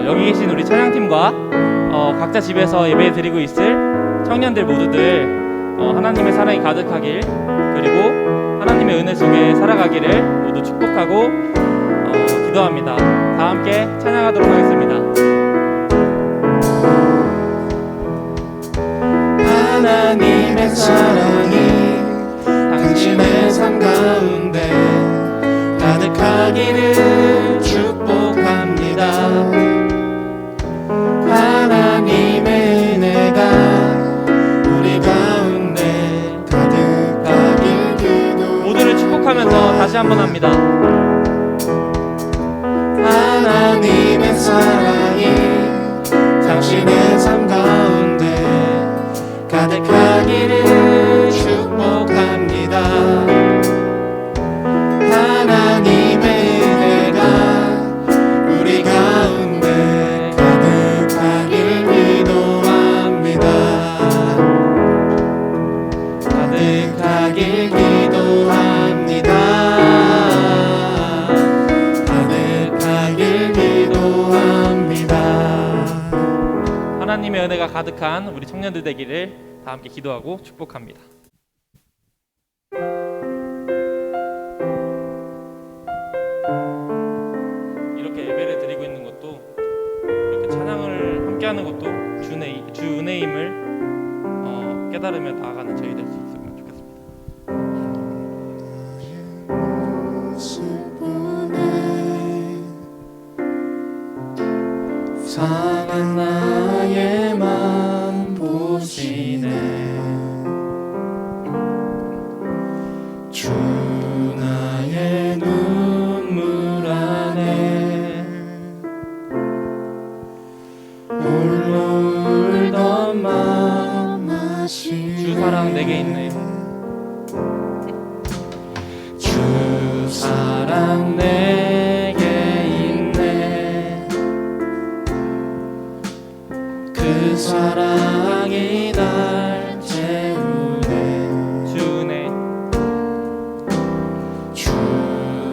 여기 계신 우리 찬양팀과 각자 집에서 예배 드리고 있을 청년들 모두들 하나님의 사랑이 가득하길, 그리고 하나님의 은혜 속에 살아가기를 모두 축복하고 기도합니다. 다 함께 찬양하도록 하겠습니다. 하나님의 사랑이 당신의 삶 가운데 가득하기를 축복합니다. 하나님의 은혜가 우리 가운데 가득하길 기도. 모두를 축복하면서 다시 한번 합니다. 하나님의 사랑이 당신의 삶 가운데 가득하기를 축복합니다. 하나님의 은혜가 우리 가운데 가득하길 기도합니다. 가득하길 기도합니다. 가득하길 기도합니다. 하나님의 은혜가 가득한 우리 청년들 되기를 다 함께 기도하고 축복합니다. 이렇게 예배를 드리고 있는 것도, 이렇게 찬양을 함께하는 것도 주 은혜임을 깨달으며 나아가는 저희 될 수 있으면 좋겠습니다. 상한 나의 맘 보시네. 주 나의 눈물 안에 홀로 울던 마음 아시네. 주 사랑 내게 있네. 주 사랑 내게 있네. 그 사랑이 날 채우네. 주 은혜, 주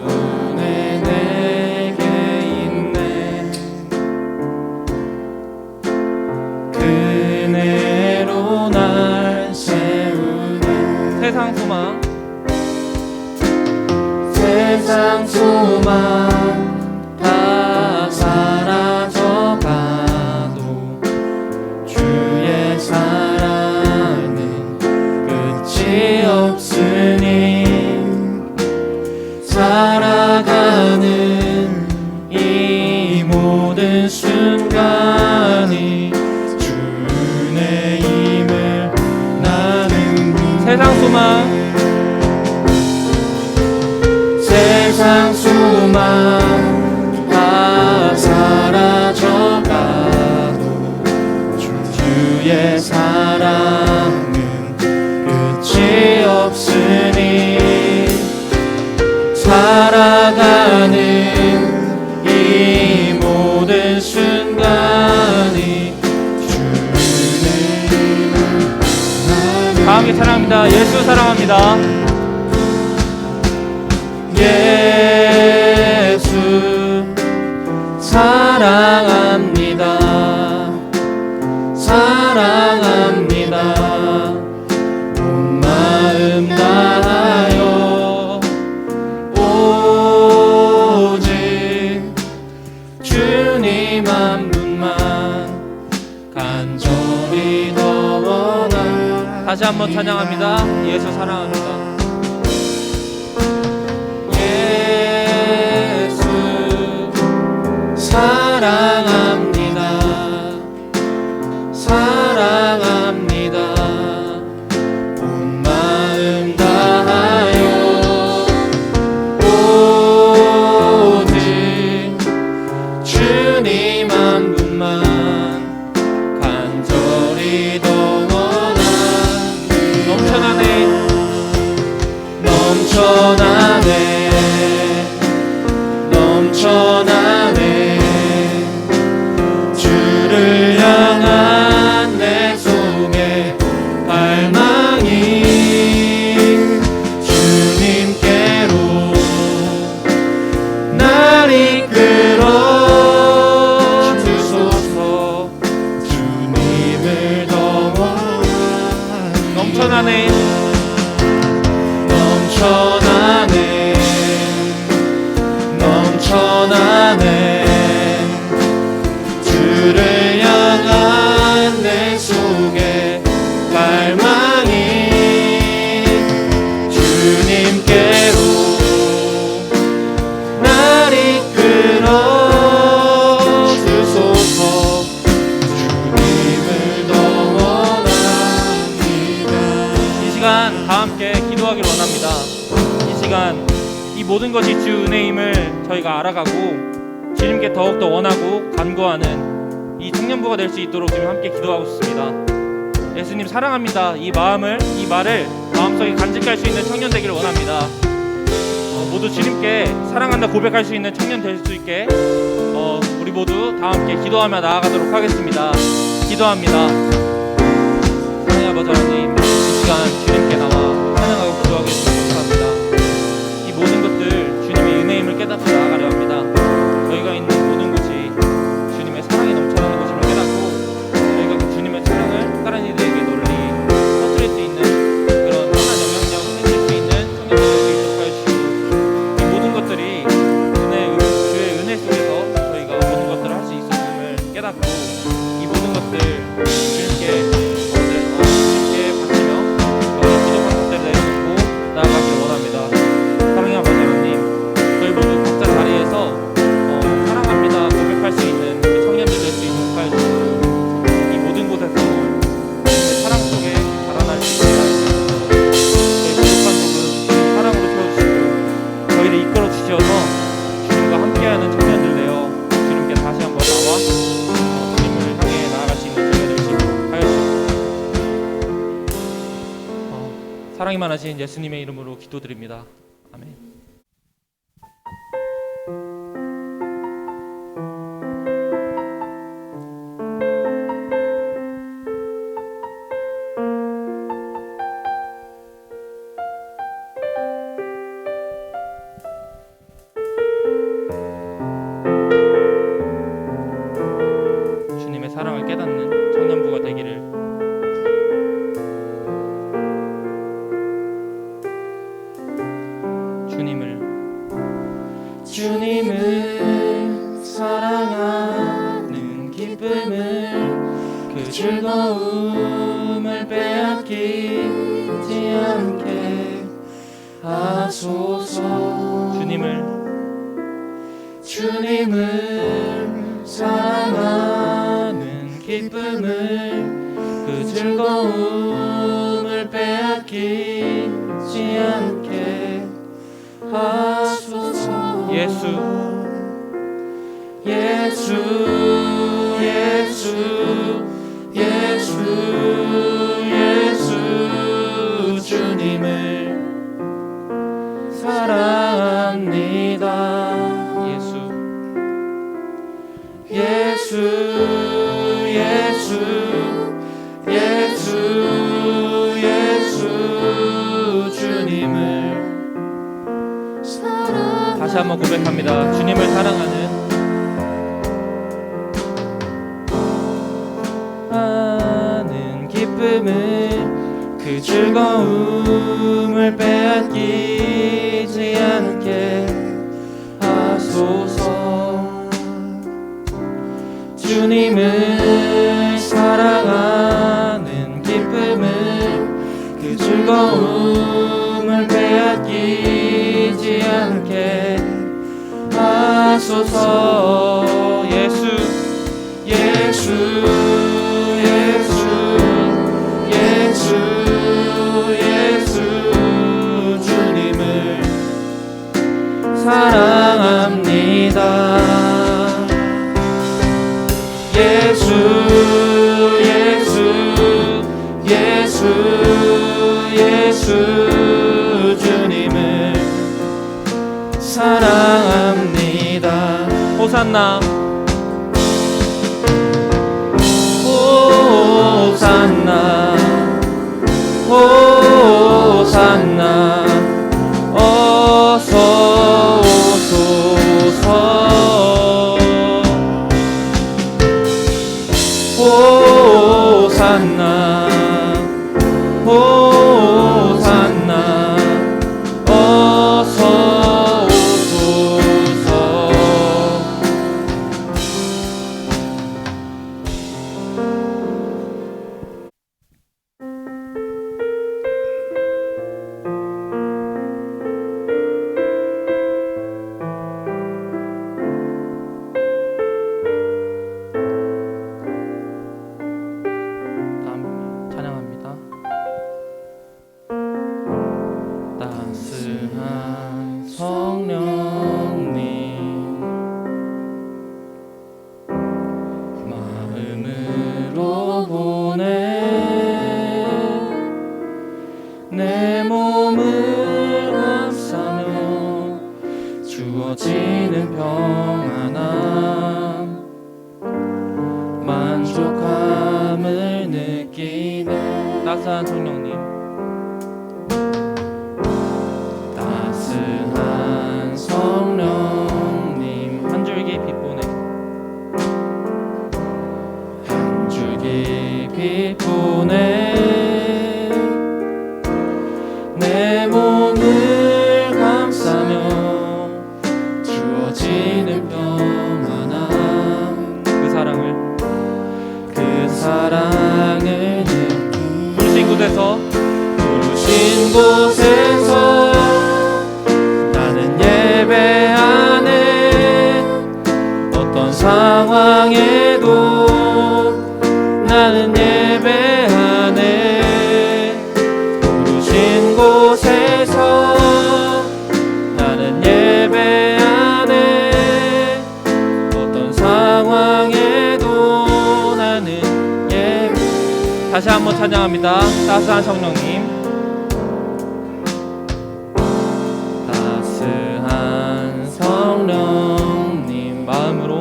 은혜 내게 있네. 그 은혜로 날 세우네. 세상 소망, 세상 소망 다 사라져가도 주의 사랑은 끝이 없으니 살아가는 이 모든 순간이 주 은혜임을 나는 세상 소망, 세상 소망 다 사라져가도 주의 사랑은 끝이 없으니 살아가는 이 모든 순간이 주 은혜임을 다 함께 찬양합니다. 예수 사랑합니다. 예수 사랑합니다. 사랑합니다. 온 마음 다하여 오직 주님 한 분만 간절히 더 원하는. 다시 한번 찬양합니다. 예수 사랑합니다. 예수 사랑합니다. 사랑합니다. 온 마음 다하여 오직 주님 한 분만 간절히 더 원하네. 넘쳐나네, 넘쳐나네. 넘쳐나네. 주를 향한 내 속에 갈망이 주님께로 모든 것이 주 은혜임을 저희가 알아가고 주님께 더욱더 원하고 간구하는 이 청년부가 될 수 있도록 주님 함께 기도하고 싶습니다. 예수님 사랑합니다. 이 말을 마음속에 간직할 수 있는 청년 되기를 원합니다. 모두 주님께 사랑한다 고백할 수 있는 청년 될 수 있게 우리 모두 다 함께 기도하며 나아가도록 하겠습니다. 기도합니다. 사랑의 아버지 하나님, 이 시간 주님께 나와 찬양하고 기도하게 해주셔서 감사합니다. 이 모든 것들 주님의 은혜임을 깨닫고 나아가려 합니다. 저희가 있는 모든 곳이 주님의 사랑이 넘쳐나는 곳임을 깨닫고 저희가 그 주님의 사랑을 다른 이들에게 널리 퍼뜨릴 수 있는 그런 선한 영향력 생길 수 있는 청년들이 될 수 있도록 하여주시고 이 모든 것들이 주의 은혜 속에서 저희가 모든 것들을 할 수 있음을 깨닫고 이 모든 것들 주님께 바치며 저희 기도 방법대로 내려놓고 나아가기를 원합니다. 사랑의 아버지 하나님, 저희 모두 각자 자리에서 사랑합니다 고백할 수 있는 우리 청년들 될 수 있도록 하여주시고 이 모든 곳에서 주님의 사랑 속에 자라날 수 있게 하여주시고 저희 부족한 부분 주님 사랑으로 채워주시고 저희를 이끌어 주시어서 주님과 함께하는 청년들 되어 주님께 다시 한번 나와 주님을 향해 나아갈 수 있는 저희가 될 수 있도록 하여주시고 사랑이 많으신 예수님의 이름으로 기도드립니다. 아멘. 주님의 사랑을 깨닫는 청년부가 되기를 주님을 사랑하는 기쁨을 그 즐거움을 빼앗기지 않게 하소서. 주님을 사랑하는 기쁨을 그 즐거움을 빼앗기지 않게 하소서. 예수 주님을 사랑합니다. 주님을 다시 한번 고백합니다. 주님을 사랑하는 기쁨을 그 즐거움을 빼앗기지 않게 하소서. 주님을 사랑하는 기쁨을 그 즐거움을 빼앗기지 않게 하소서. 예수 주님을 사랑합니다. 예수 주님을 사랑합니다. 호산나 호산나 어서 오소서. 호산나 어서 오소서. 다 함께 따스한 성령님, 따스한 성령님 한 줄기 빛 보내 한 줄기 빛 보내 내 몸을 감싸며 주어지는 평안함 그 사랑을 느끼 부르신 곳에서 부르신 곳에서 나는 예배하네 어떤 상황에도 나는 예배하네 부르신 곳에서 나는 예배하네 어떤 상황에도 나는 예배 다시 한번 찬양합니다. 따스한 성령님, 따스한 성령님 마음으로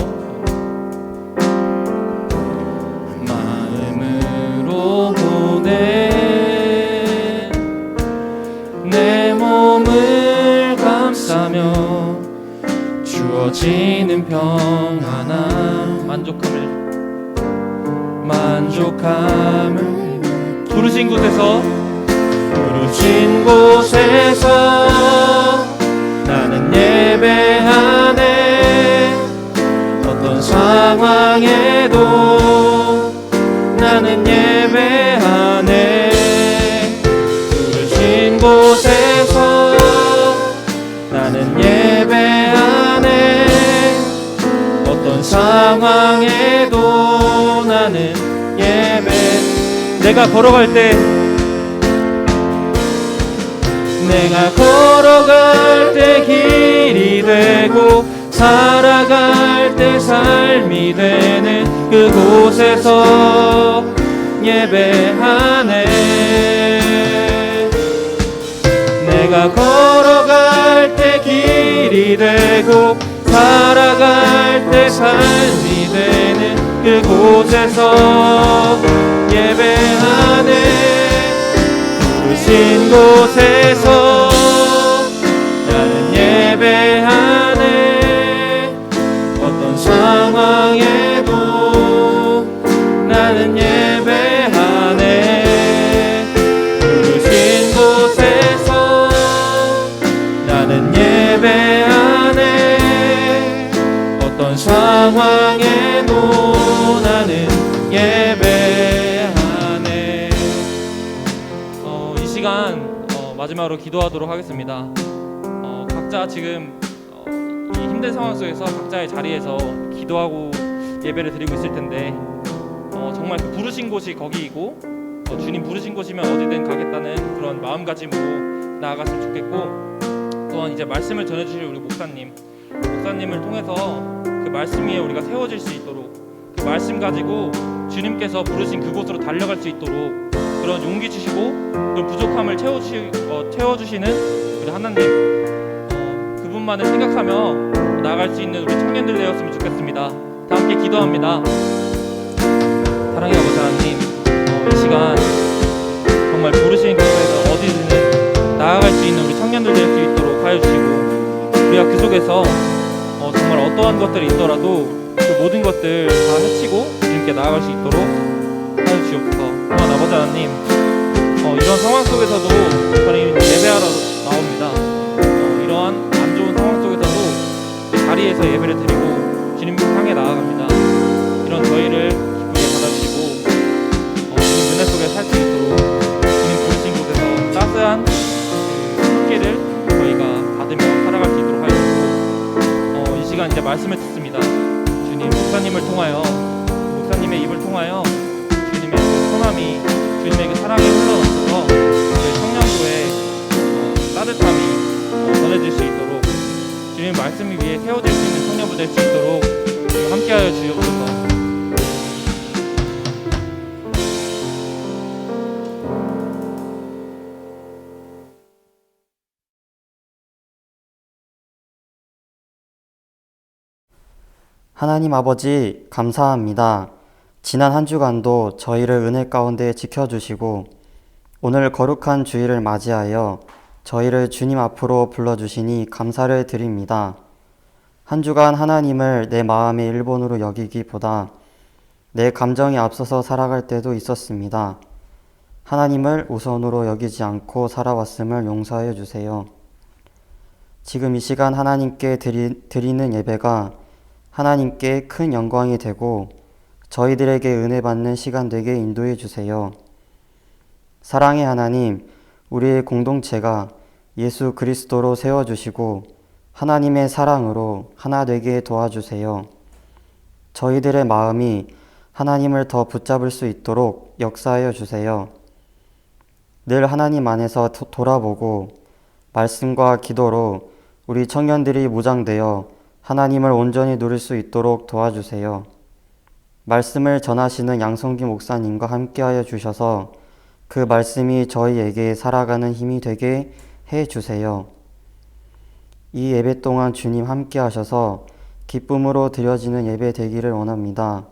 보내 내 몸을 감싸며 주어지는 평안함 만족함을 부르신 곳에서 부르신 곳에서 나는 예배하네 어떤 상황에도 나는 예배하네 부르신 곳에서 나는 예배하네 어떤 상황에도 나는 예배 내가 걸어갈 때 길이 되고 살아갈 때 삶이 되는 그곳에서 예배하네 내가 걸어갈 때 길이 되고 살아갈 때 삶이 되는 그곳에서 예배하네 부르신 곳에서 나는 예배하네 어떤 상황에도 나는 예배하네 부르신 곳에서 나는 예배하네 어떤 상황에도 나는 예배하네 이 시간 마지막으로 기도하도록 하겠습니다. 각자 지금 이 힘든 상황 속에서 각자의 자리에서 기도하고 예배를 드리고 있을 텐데 정말 그 부르신 곳이 거기이고 주님 부르신 곳이면 어디든 가겠다는 그런 마음가짐으로 나아갔으면 좋겠고 또한 이제 말씀을 전해주실 우리 목사님을 통해서 그 말씀 위에 우리가 세워질 수 있도록 그 말씀 가지고 주님께서 부르신 그곳으로 달려갈 수 있도록 그런 용기 주시고 그런 부족함을 채워주시는 우리 하나님 그분만을 생각하며 나아갈 수 있는 우리 청년들 되었으면 좋겠습니다. 다 함께 기도합니다. 사랑의 아버지 하나님 이 시간 정말 부르신 곳에서 어디든 나아갈 수 있는 우리 청년들 될 수 있도록 하여 주시고 우리가 그 속에서 정말 어떠한 것들이 있더라도 그 모든 것들 다 헤치고 주님께 나아갈 수 있도록 하여 주옵소서. 또한 아버지 하나님 이런 상황 속에서도 저희 예배하러 나옵니다. 이러한 안 좋은 상황 속에서도 자리에서 예배를 드리고 주님 향해 나아갑니다. 이런 저희를 기쁘게 받아주시고 주님 은혜 속에 살 수 있도록 주님 부르신 곳에서 따스한 그 함께를 저희가 받으며 살아갈 수 있도록 하여 주시고 이 시간 이제 말씀을 듣습니다. 주님 목사님을 통하여 목사님의 입을 통하여 주님의 그 선함이 주님의 그 사랑이 흘러넘쳐서 저희 청년부의 따뜻함이 전해질 수 있도록 주님 말씀 위에 세워질 수 있는 청년부 될 수 있도록 함께하여 주옵소서. 하나님 아버지 감사합니다. 지난 한 주간도 저희를 은혜 가운데 지켜주시고 오늘 거룩한 주일을 맞이하여 저희를 주님 앞으로 불러주시니 감사를 드립니다. 한 주간 하나님을 내 마음의 일본으로 여기기보다 내 감정이 앞서서 살아갈 때도 있었습니다. 하나님을 우선으로 여기지 않고 살아왔음을 용서하여 주세요. 지금 이 시간 하나님께 드리는 예배가 하나님께 큰 영광이 되고 저희들에게 은혜 받는 시간 되게 인도해 주세요. 사랑의 하나님, 우리의 공동체가 예수 그리스도로 세워주시고 하나님의 사랑으로 하나 되게 도와주세요. 저희들의 마음이 하나님을 더 붙잡을 수 있도록 역사하여 주세요. 늘 하나님 안에서 돌아보고 말씀과 기도로 우리 청년들이 무장되어 하나님을 온전히 누릴 수 있도록 도와주세요. 말씀을 전하시는 양성기 목사님과 함께하여 주셔서 그 말씀이 저희에게 살아가는 힘이 되게 해 주세요. 이 예배 동안 주님 함께 하셔서 기쁨으로 드려지는 예배 되기를 원합니다.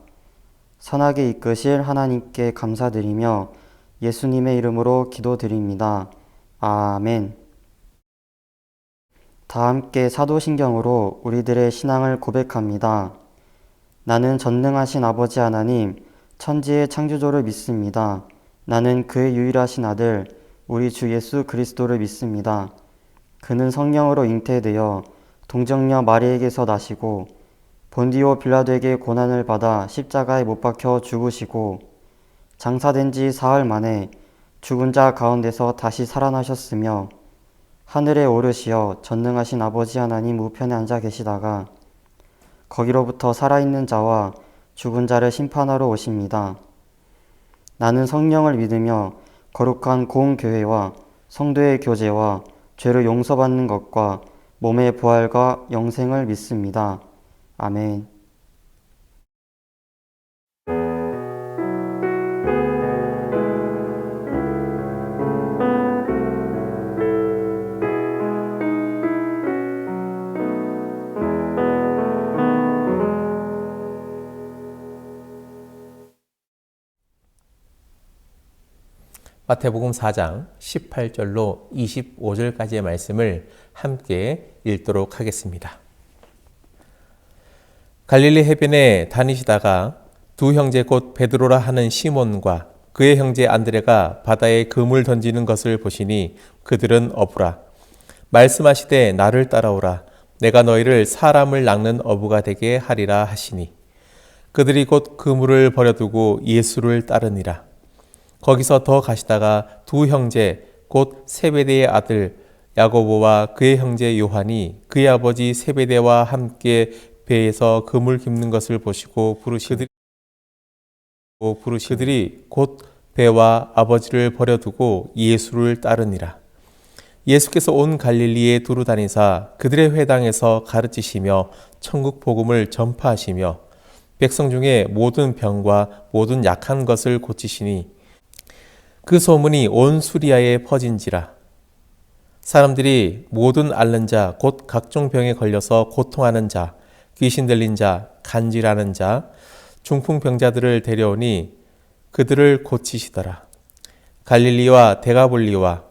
선하게 이끄실 하나님께 감사드리며 예수님의 이름으로 기도드립니다. 아멘. 다 함께 사도신경으로 우리들의 신앙을 고백합니다. 나는 전능하신 아버지 하나님, 천지의 창조주를 믿습니다. 나는 그의 유일하신 아들, 우리 주 예수 그리스도를 믿습니다. 그는 성령으로 잉태되어 동정녀 마리에게서 나시고 본디오 빌라도에게 고난을 받아 십자가에 못 박혀 죽으시고 장사된 지 사흘 만에 죽은 자 가운데서 다시 살아나셨으며 하늘에 오르시어 전능하신 아버지 하나님 우편에 앉아 계시다가 거기로부터 살아있는 자와 죽은 자를 심판하러 오십니다. 나는 성령을 믿으며 거룩한 공교회와 성도의 교제와 죄를 용서받는 것과 몸의 부활과 영생을 믿습니다. 아멘. 마태복음 4장 18절로 25절까지의 말씀을 함께 읽도록 하겠습니다. 갈릴리 해변에 다니시다가 두 형제 곧 베드로라 하는 시몬과 그의 형제 안드레가 바다에 그물 던지는 것을 보시니 그들은 어부라. 말씀하시되 나를 따라오라. 내가 너희를 사람을 낚는 어부가 되게 하리라 하시니 그들이 곧 그물을 버려두고 예수를 따르니라. 거기서 더 가시다가 두 형제 곧 세베대의 아들 야고보와 그의 형제 요한이 그의 아버지 세베대와 함께 배에서 그물 깁는 것을 보시고 그들이 곧 배와 아버지를 버려두고 예수를 따르니라. 예수께서 온 갈릴리에 두루 다니사 그들의 회당에서 가르치시며 천국 복음을 전파하시며 백성 중에 모든 병과 모든 약한 것을 고치시니 그 소문이 온 수리아에 퍼진지라. 사람들이 모든 앓는 자, 곧 각종 병에 걸려서 고통하는 자, 귀신 들린 자, 간질하는 자, 중풍병자들을 데려오니 그들을 고치시더라. 갈릴리와 데가볼리와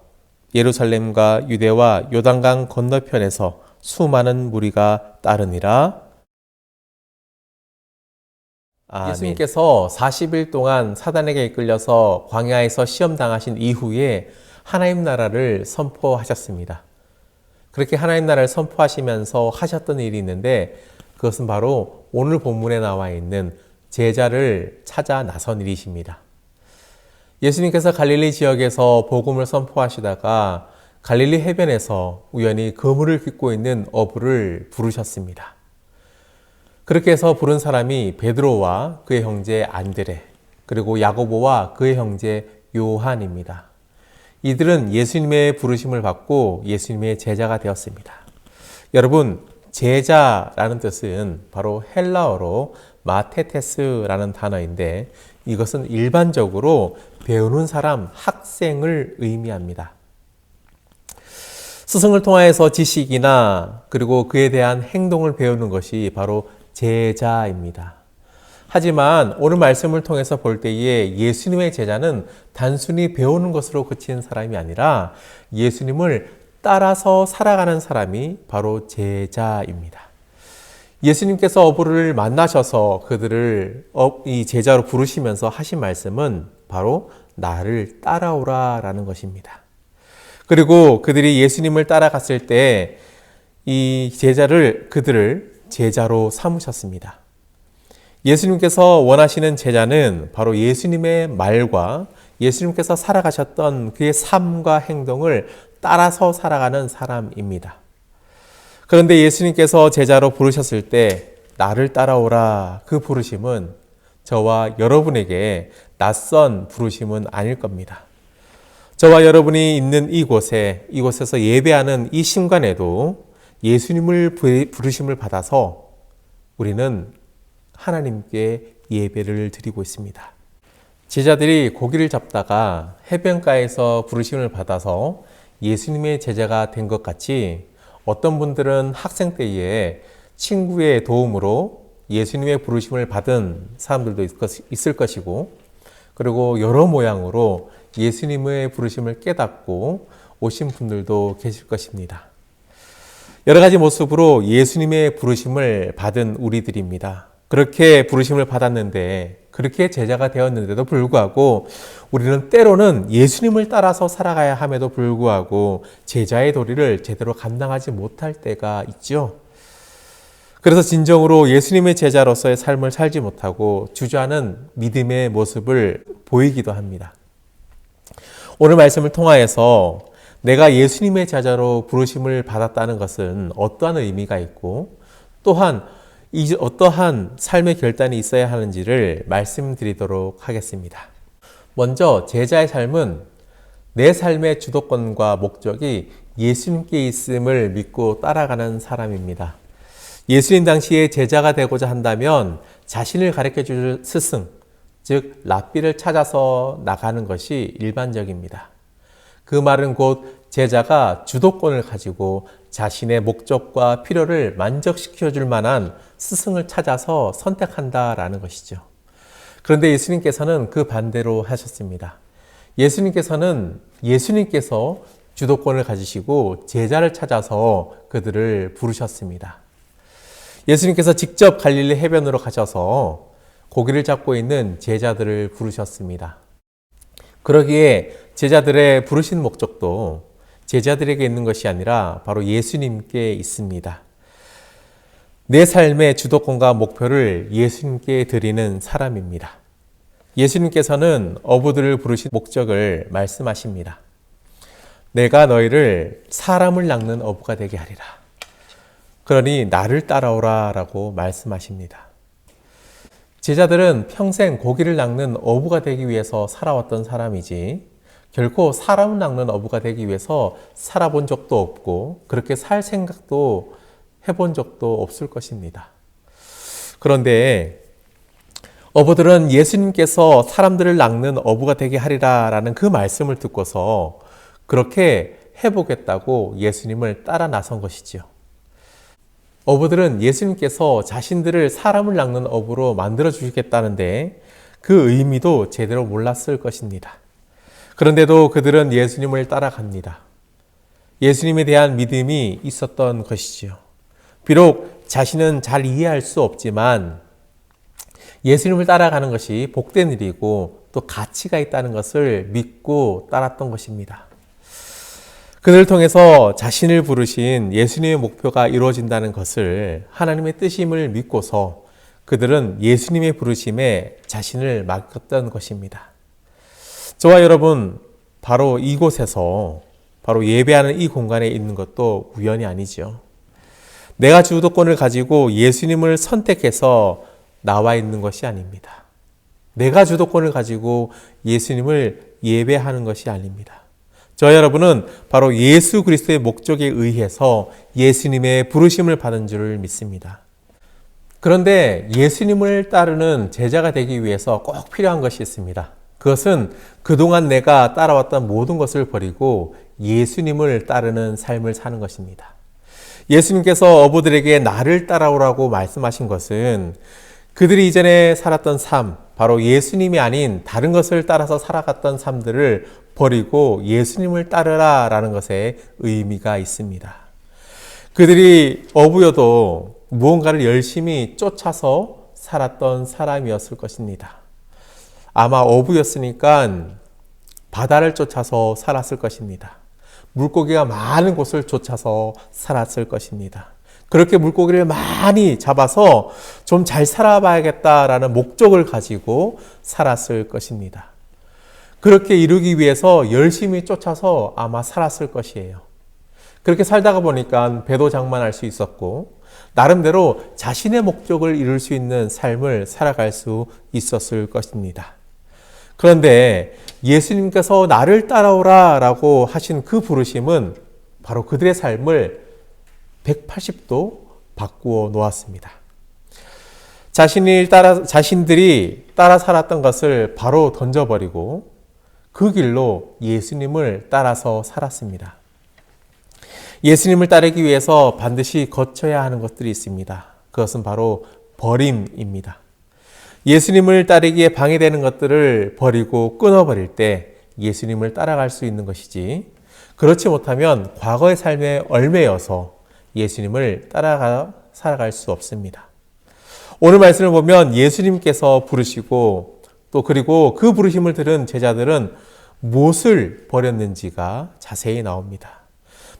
예루살렘과 유대와 요단강 건너편에서 수많은 무리가 따르니라. 예수님께서 40일 동안 사단에게 이끌려서 광야에서 시험당하신 이후에 하나님 나라를 선포하셨습니다. 그렇게 하나님 나라를 선포하시면서 하셨던 일이 있는데 그것은 바로 오늘 본문에 나와 있는 제자를 찾아 나선 일이십니다. 예수님께서 갈릴리 지역에서 복음을 선포하시다가 갈릴리 해변에서 우연히 그물을 깃고 있는 어부를 부르셨습니다. 그렇게 해서 부른 사람이 베드로와 그의 형제 안드레, 그리고 야고보와 그의 형제 요한입니다. 이들은 예수님의 부르심을 받고 예수님의 제자가 되었습니다. 여러분, 제자라는 뜻은 바로 헬라어로 마테테스라는 단어인데 이것은 일반적으로 배우는 사람, 학생을 의미합니다. 스승을 통하여서 지식이나 그리고 그에 대한 행동을 배우는 것이 바로 제자입니다. 하지만 오늘 말씀을 통해서 볼 때에 예수님의 제자는 단순히 배우는 것으로 그치는 사람이 아니라 예수님을 따라서 살아가는 사람이 바로 제자입니다. 예수님께서 어부를 만나셔서 그들을 이 제자로 부르시면서 하신 말씀은 바로 나를 따라오라 라는 것입니다. 그리고 그들이 예수님을 따라갔을 때 이 그들을 제자로 삼으셨습니다. 예수님께서 원하시는 제자는 바로 예수님의 말과 예수님께서 살아가셨던 그의 삶과 행동을 따라서 살아가는 사람입니다. 그런데 예수님께서 제자로 부르셨을 때 나를 따라오라 그 부르심은 저와 여러분에게 낯선 부르심은 아닐 겁니다. 저와 여러분이 있는 이곳에서 예배하는 이 순간에도 예수님을 부르심을 받아서 우리는 하나님께 예배를 드리고 있습니다. 제자들이 고기를 잡다가 해변가에서 부르심을 받아서 예수님의 제자가 된 것 같이 어떤 분들은 학생 때에 친구의 도움으로 예수님의 부르심을 받은 사람들도 있을 것이고, 그리고 여러 모양으로 예수님의 부르심을 깨닫고 오신 분들도 계실 것입니다. 여러 가지 모습으로 예수님의 부르심을 받은 우리들입니다. 그렇게 부르심을 받았는데, 그렇게 제자가 되었는데도 불구하고 우리는 때로는 예수님을 따라서 살아가야 함에도 불구하고 제자의 도리를 제대로 감당하지 못할 때가 있죠. 그래서 진정으로 예수님의 제자로서의 삶을 살지 못하고 주저하는 믿음의 모습을 보이기도 합니다. 오늘 말씀을 통하여서 내가 예수님의 제자로 부르심을 받았다는 것은 어떠한 의미가 있고, 또한 어떠한 삶의 결단이 있어야 하는지를 말씀드리도록 하겠습니다. 먼저 제자의 삶은 내 삶의 주도권과 목적이 예수님께 있음을 믿고 따라가는 사람입니다. 예수님 당시에 제자가 되고자 한다면 자신을 가르쳐줄 스승, 즉 랍비를 찾아서 나가는 것이 일반적입니다. 그 말은 곧 제자가 주도권을 가지고 자신의 목적과 필요를 만족시켜줄 만한 스승을 찾아서 선택한다라는 것이죠. 그런데 예수님께서는 그 반대로 하셨습니다. 예수님께서 주도권을 가지시고 제자를 찾아서 그들을 부르셨습니다. 예수님께서 직접 갈릴리 해변으로 가셔서 고기를 잡고 있는 제자들을 부르셨습니다. 그러기에 제자들의 부르신 목적도 제자들에게 있는 것이 아니라 바로 예수님께 있습니다. 내 삶의 주도권과 목표를 예수님께 드리는 사람입니다. 예수님께서는 어부들을 부르신 목적을 말씀하십니다. 내가 너희를 사람을 낚는 어부가 되게 하리라. 그러니 나를 따라오라 라고 말씀하십니다. 제자들은 평생 고기를 낚는 어부가 되기 위해서 살아왔던 사람이지 결코 사람을 낚는 어부가 되기 위해서 살아본 적도 없고 그렇게 살 생각도 해본 적도 없을 것입니다. 그런데 어부들은 예수님께서 사람들을 낚는 어부가 되게 하리라 라는 그 말씀을 듣고서 그렇게 해보겠다고 예수님을 따라 나선 것이지요. 어부들은 예수님께서 자신들을 사람을 낚는 어부로 만들어 주시겠다는데 그 의미도 제대로 몰랐을 것입니다. 그런데도 그들은 예수님을 따라갑니다. 예수님에 대한 믿음이 있었던 것이지요. 비록 자신은 잘 이해할 수 없지만 예수님을 따라가는 것이 복된 일이고 또 가치가 있다는 것을 믿고 따랐던 것입니다. 그들을 통해서 자신을 부르신 예수님의 목표가 이루어진다는 것을 하나님의 뜻임을 믿고서 그들은 예수님의 부르심에 자신을 맡겼던 것입니다. 저와 여러분, 바로 이곳에서 바로 예배하는 이 공간에 있는 것도 우연이 아니죠. 내가 주도권을 가지고 예수님을 선택해서 나와 있는 것이 아닙니다. 내가 주도권을 가지고 예수님을 예배하는 것이 아닙니다. 저 여러분은 바로 예수 그리스도의 목적에 의해서 예수님의 부르심을 받은 줄을 믿습니다. 그런데 예수님을 따르는 제자가 되기 위해서 꼭 필요한 것이 있습니다. 그것은 그동안 내가 따라왔던 모든 것을 버리고 예수님을 따르는 삶을 사는 것입니다. 예수님께서 어부들에게 나를 따라오라고 말씀하신 것은 그들이 이전에 살았던 삶, 바로 예수님이 아닌 다른 것을 따라서 살아갔던 삶들을 버리고 예수님을 따르라 라는 것에 의미가 있습니다. 그들이 어부여도 무언가를 열심히 쫓아서 살았던 사람이었을 것입니다. 아마 어부였으니까 바다를 쫓아서 살았을 것입니다. 물고기가 많은 곳을 쫓아서 살았을 것입니다. 그렇게 물고기를 많이 잡아서 좀 잘 살아봐야겠다라는 목적을 가지고 살았을 것입니다. 그렇게 이루기 위해서 열심히 쫓아서 아마 살았을 것이에요. 그렇게 살다가 보니까 배도 장만할 수 있었고 나름대로 자신의 목적을 이룰 수 있는 삶을 살아갈 수 있었을 것입니다. 그런데 예수님께서 나를 따라오라 라고 하신 그 부르심은 바로 그들의 삶을 180도 바꾸어 놓았습니다. 자신들이 따라 살았던 것을 바로 던져버리고 그 길로 예수님을 따라서 살았습니다. 예수님을 따르기 위해서 반드시 거쳐야 하는 것들이 있습니다. 그것은 바로 버림입니다. 예수님을 따르기에 방해되는 것들을 버리고 끊어버릴 때 예수님을 따라갈 수 있는 것이지, 그렇지 못하면 과거의 삶에 얽매여서 예수님을 따라가 살아갈 수 없습니다. 오늘 말씀을 보면 예수님께서 부르시고 또 그리고 그 부르심을 들은 제자들은 무엇을 버렸는지가 자세히 나옵니다.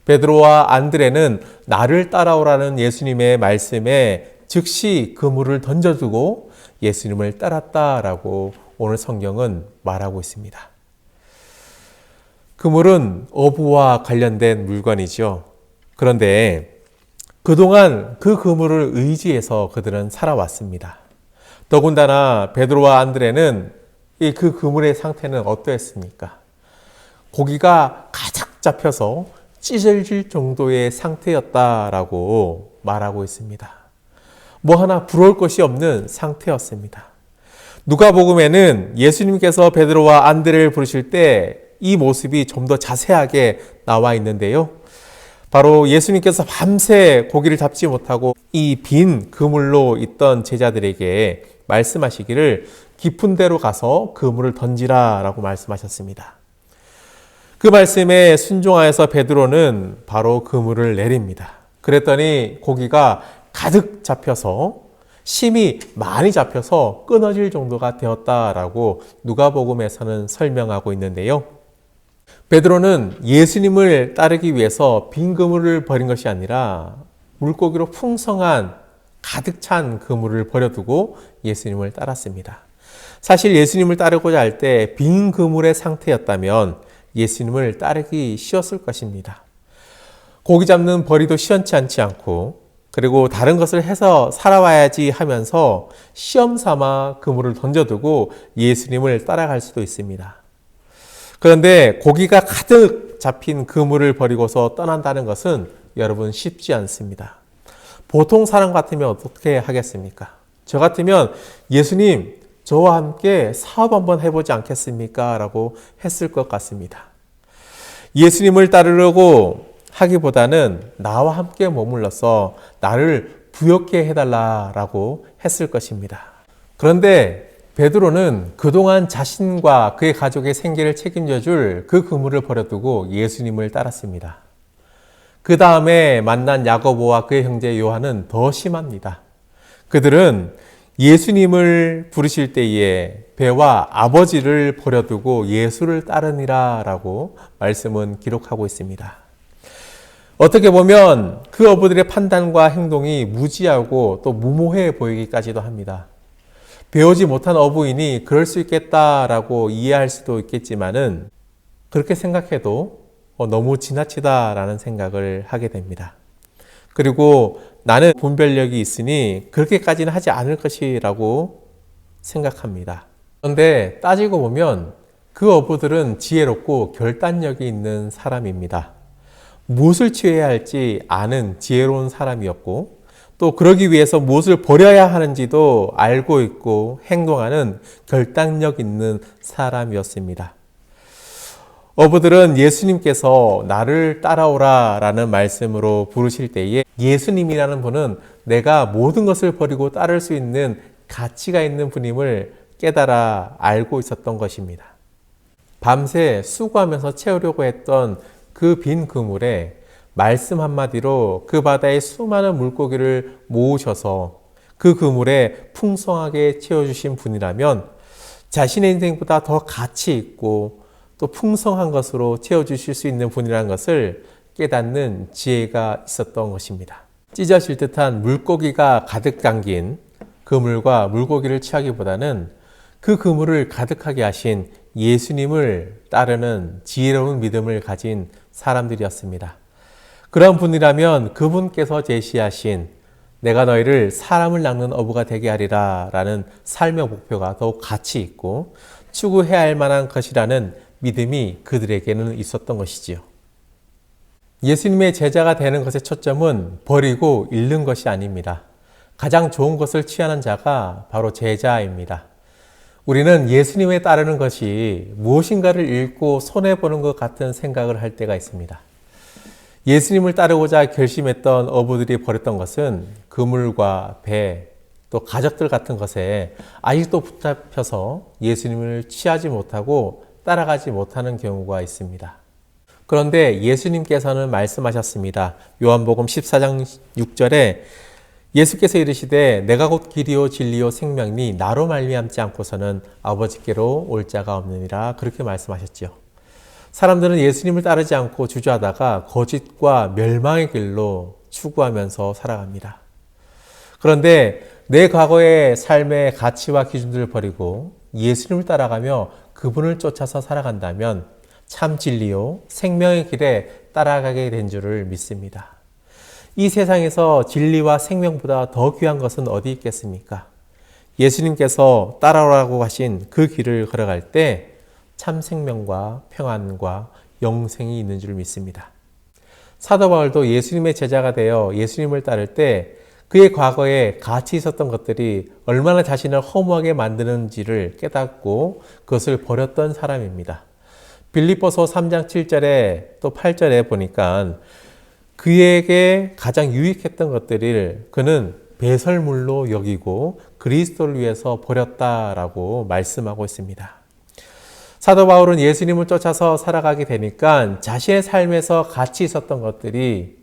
베드로와 안드레는 나를 따라오라는 예수님의 말씀에 즉시 그물을 던져두고 예수님을 따랐다라고 오늘 성경은 말하고 있습니다. 그물은 어부와 관련된 물건이죠. 그런데 그동안 그 그물을 의지해서 그들은 살아왔습니다. 더군다나 베드로와 안드레는 그 그물의 상태는 어떠했습니까? 고기가 가득 잡혀서 찢어질 정도의 상태였다라고 말하고 있습니다. 뭐 하나 부러울 것이 없는 상태였습니다. 누가복음에는 예수님께서 베드로와 안드레를 부르실 때 이 모습이 좀 더 자세하게 나와 있는데요. 바로 예수님께서 밤새 고기를 잡지 못하고 이 빈 그물로 있던 제자들에게 말씀하시기를 깊은 데로 가서 그물을 던지라 라고 말씀하셨습니다. 그 말씀에 순종하여서 베드로는 바로 그물을 내립니다. 그랬더니 고기가 가득 잡혀서 심이 많이 잡혀서 끊어질 정도가 되었다라고 누가복음에서는 설명하고 있는데요. 베드로는 예수님을 따르기 위해서 빈 그물을 버린 것이 아니라 물고기로 풍성한 가득 찬 그물을 버려두고 예수님을 따랐습니다. 사실 예수님을 따르고자 할 때 빈 그물의 상태였다면 예수님을 따르기 쉬웠을 것입니다. 고기 잡는 벌이도 시원치 않지 않고 그리고 다른 것을 해서 살아와야지 하면서 시험 삼아 그물을 던져두고 예수님을 따라갈 수도 있습니다. 그런데 고기가 가득 잡힌 그물을 버리고서 떠난다는 것은 여러분 쉽지 않습니다. 보통 사람 같으면 어떻게 하겠습니까? 저 같으면 예수님, 저와 함께 사업 한번 해보지 않겠습니까? 라고 했을 것 같습니다. 예수님을 따르려고 하기보다는 나와 함께 머물러서 나를 부욕해 해달라라고 했을 것입니다. 그런데 베드로는 그동안 자신과 그의 가족의 생계를 책임져 줄 그 그물을 버려두고 예수님을 따랐습니다. 그 다음에 만난 야고보와 그의 형제 요한은 더 심합니다. 그들은 예수님을 부르실 때에 배와 아버지를 버려두고 예수를 따르니라 라고 말씀은 기록하고 있습니다. 어떻게 보면 그 어부들의 판단과 행동이 무지하고 또 무모해 보이기까지도 합니다. 배우지 못한 어부인이 그럴 수 있겠다라고 이해할 수도 있겠지만은 그렇게 생각해도 너무 지나치다라는 생각을 하게 됩니다. 그리고 나는 분별력이 있으니 그렇게까지는 하지 않을 것이라고 생각합니다. 그런데 따지고 보면 그 어부들은 지혜롭고 결단력이 있는 사람입니다. 무엇을 취해야 할지 아는 지혜로운 사람이었고 또 그러기 위해서 무엇을 버려야 하는지도 알고 있고 행동하는 결단력 있는 사람이었습니다. 어부들은 예수님께서 나를 따라오라 라는 말씀으로 부르실 때에 예수님이라는 분은 내가 모든 것을 버리고 따를 수 있는 가치가 있는 분임을 깨달아 알고 있었던 것입니다. 밤새 수고하면서 채우려고 했던 그 빈 그물에 말씀 한마디로 그 바다의 수많은 물고기를 모으셔서 그 그물에 풍성하게 채워주신 분이라면 자신의 인생보다 더 가치 있고 또 풍성한 것으로 채워주실 수 있는 분이라는 것을 깨닫는 지혜가 있었던 것입니다. 찢어질 듯한 물고기가 가득 담긴 그물과 물고기를 취하기보다는 그 그물을 가득하게 하신 예수님을 따르는 지혜로운 믿음을 가진 사람들이었습니다. 그런 분이라면 그분께서 제시하신 내가 너희를 사람을 낚는 어부가 되게 하리라 라는 삶의 목표가 더욱 가치 있고 추구해야 할 만한 것이라는 믿음이 그들에게는 있었던 것이지요. 예수님의 제자가 되는 것의 초점은 버리고 잃는 것이 아닙니다. 가장 좋은 것을 취하는 자가 바로 제자입니다. 우리는 예수님에 따르는 것이 무엇인가를 잃고 손해보는 것 같은 생각을 할 때가 있습니다. 예수님을 따르고자 결심했던 어부들이 버렸던 것은 그물과 배, 또 가족들 같은 것에 아직도 붙잡혀서 예수님을 취하지 못하고 따라가지 못하는 경우가 있습니다. 그런데 예수님께서는 말씀하셨습니다. 요한복음 14장 6절에 예수께서 이르시되 내가 곧 길이요 진리요 생명이니 나로 말미암지 않고서는 아버지께로 올 자가 없느니라 그렇게 말씀하셨죠. 사람들은 예수님을 따르지 않고 주저하다가 거짓과 멸망의 길로 추구하면서 살아갑니다. 그런데 내 과거의 삶의 가치와 기준들을 버리고 예수님을 따라가며 그분을 쫓아서 살아간다면 참 진리요 생명의 길에 따라가게 된 줄을 믿습니다. 이 세상에서 진리와 생명보다 더 귀한 것은 어디 있겠습니까? 예수님께서 따라오라고 하신 그 길을 걸어갈 때 참 생명과 평안과 영생이 있는 줄 믿습니다. 사도 바울도 예수님의 제자가 되어 예수님을 따를 때 그의 과거에 가치 있었던 것들이 얼마나 자신을 허무하게 만드는지를 깨닫고 그것을 버렸던 사람입니다. 빌립보서 3장 7절에 또 8절에 보니까 그에게 가장 유익했던 것들을 그는 배설물로 여기고 그리스도를 위해서 버렸다라고 말씀하고 있습니다. 사도 바울은 예수님을 쫓아서 살아가게 되니까 자신의 삶에서 가치 있었던 것들이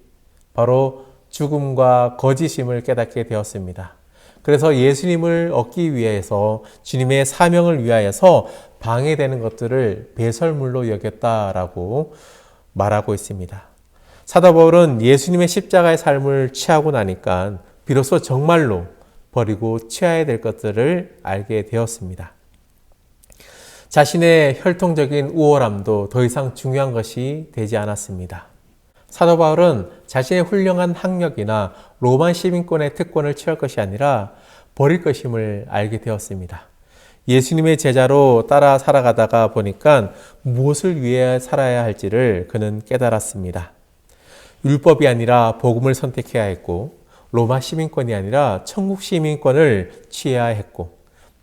바로 죽음과 거짓임을 깨닫게 되었습니다. 그래서 예수님을 얻기 위해서 주님의 사명을 위하여서 방해되는 것들을 배설물로 여겼다라고 말하고 있습니다. 사도 바울은 예수님의 십자가의 삶을 취하고 나니까 비로소 정말로 버리고 취해야 될 것들을 알게 되었습니다. 자신의 혈통적인 우월함도 더 이상 중요한 것이 되지 않았습니다. 사도 바울은 자신의 훌륭한 학력이나 로마 시민권의 특권을 취할 것이 아니라 버릴 것임을 알게 되었습니다. 예수님의 제자로 따라 살아가다가 보니까 무엇을 위해 살아야 할지를 그는 깨달았습니다. 율법이 아니라 복음을 선택해야 했고 로마 시민권이 아니라 천국 시민권을 취해야 했고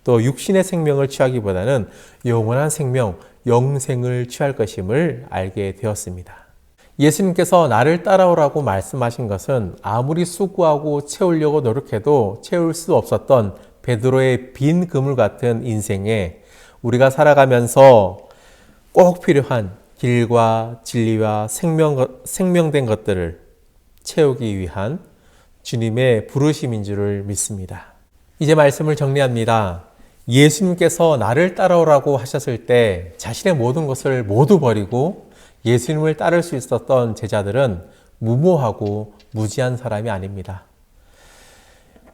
또 육신의 생명을 취하기보다는 영원한 생명, 영생을 취할 것임을 알게 되었습니다. 예수님께서 나를 따라오라고 말씀하신 것은 아무리 수고하고 채우려고 노력해도 채울 수 없었던 베드로의 빈 그물 같은 인생에 우리가 살아가면서 꼭 필요한 길과 진리와 생명된 것들을 채우기 위한 주님의 부르심인 줄을 믿습니다. 이제 말씀을 정리합니다. 예수님께서 나를 따라오라고 하셨을 때 자신의 모든 것을 모두 버리고 예수님을 따를 수 있었던 제자들은 무모하고 무지한 사람이 아닙니다.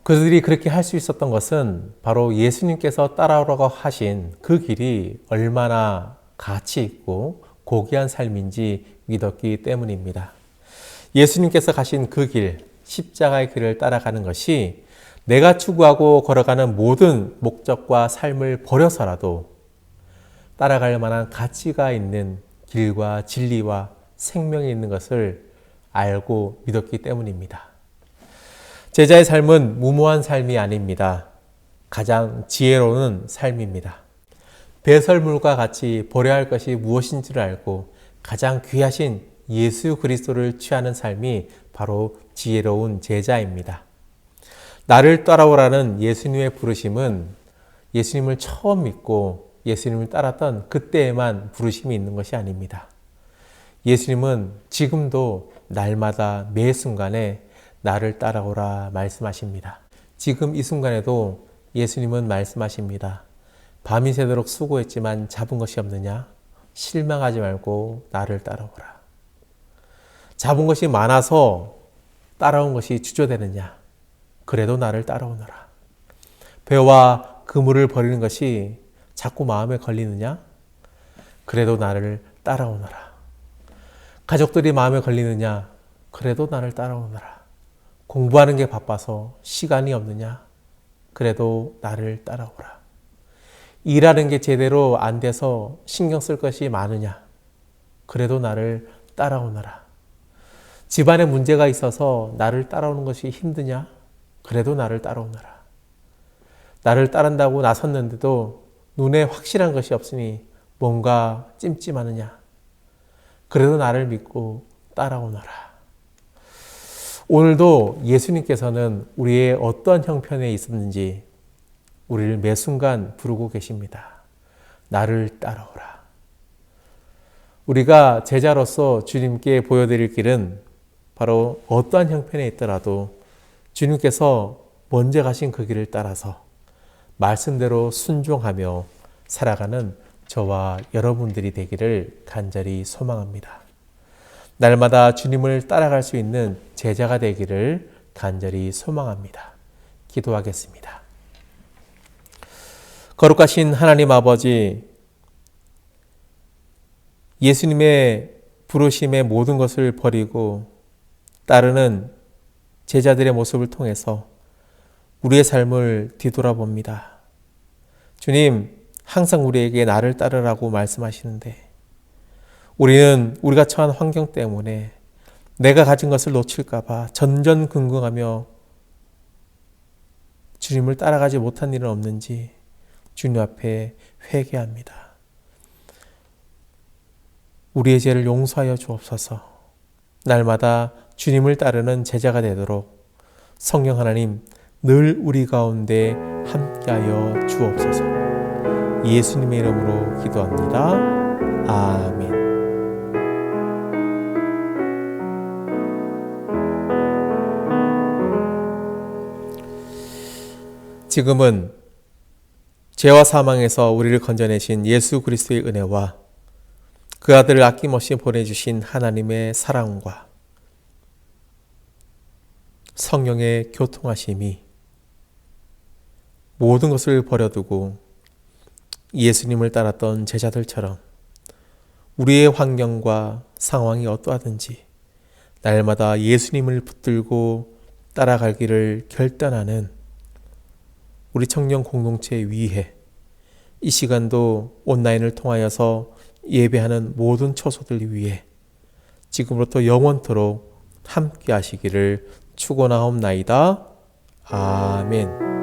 그들이 그렇게 할 수 있었던 것은 바로 예수님께서 따라오라고 하신 그 길이 얼마나 가치 있고 고귀한 삶인지 믿었기 때문입니다. 예수님께서 가신 그 길, 십자가의 길을 따라가는 것이 내가 추구하고 걸어가는 모든 목적과 삶을 버려서라도 따라갈 만한 가치가 있는 길과 진리와 생명이 있는 것을 알고 믿었기 때문입니다. 제자의 삶은 무모한 삶이 아닙니다. 가장 지혜로운 삶입니다. 배설물과 같이 버려야 할 것이 무엇인지를 알고 가장 귀하신 예수 그리스도를 취하는 삶이 바로 지혜로운 제자입니다. 나를 따라오라는 예수님의 부르심은 예수님을 처음 믿고 예수님을 따랐던 그때에만 부르심이 있는 것이 아닙니다. 예수님은 지금도 날마다 매 순간에 나를 따라오라 말씀하십니다. 지금 이 순간에도 예수님은 말씀하십니다. 밤이 새도록 수고했지만 잡은 것이 없느냐? 실망하지 말고 나를 따라오라. 잡은 것이 많아서 따라온 것이 주저되느냐? 그래도 나를 따라오너라. 배와 그물을 버리는 것이 자꾸 마음에 걸리느냐? 그래도 나를 따라오너라. 가족들이 마음에 걸리느냐? 그래도 나를 따라오너라. 공부하는 게 바빠서 시간이 없느냐? 그래도 나를 따라오라. 일하는 게 제대로 안 돼서 신경 쓸 것이 많으냐? 그래도 나를 따라오너라. 집안에 문제가 있어서 나를 따라오는 것이 힘드냐? 그래도 나를 따라오너라. 나를 따른다고 나섰는데도 눈에 확실한 것이 없으니 뭔가 찜찜하느냐? 그래도 나를 믿고 따라오너라. 오늘도 예수님께서는 우리의 어떤 형편에 있었는지 우리를 매 순간 부르고 계십니다. 나를 따라오라. 우리가 제자로서 주님께 보여드릴 길은 바로 어떠한 형편에 있더라도 주님께서 먼저 가신 그 길을 따라서 말씀대로 순종하며 살아가는 저와 여러분들이 되기를 간절히 소망합니다. 날마다 주님을 따라갈 수 있는 제자가 되기를 간절히 소망합니다. 기도하겠습니다. 거룩하신 하나님 아버지, 예수님의 부르심의 모든 것을 버리고 따르는 제자들의 모습을 통해서 우리의 삶을 뒤돌아봅니다. 주님, 항상 우리에게 나를 따르라고 말씀하시는데 우리는 우리가 처한 환경 때문에 내가 가진 것을 놓칠까 봐 전전긍긍하며 주님을 따라가지 못한 일은 없는지 주님 앞에 회개합니다. 우리의 죄를 용서하여 주옵소서. 날마다 주님을 따르는 제자가 되도록 성령 하나님 늘 우리 가운데 함께하여 주옵소서. 예수님의 이름으로 기도합니다. 아멘. 지금은 죄와 사망에서 우리를 건져내신 예수 그리스도의 은혜와 그 아들을 아낌없이 보내주신 하나님의 사랑과 성령의 교통하심이 모든 것을 버려두고 예수님을 따랐던 제자들처럼 우리의 환경과 상황이 어떠하든지 날마다 예수님을 붙들고 따라가기를 결단하는 우리 청년 공동체 위해 이 시간도 온라인을 통하여서 예배하는 모든 처소들 위해 지금부터 영원토록 함께 하시기를 축원하옵나이다. 아멘.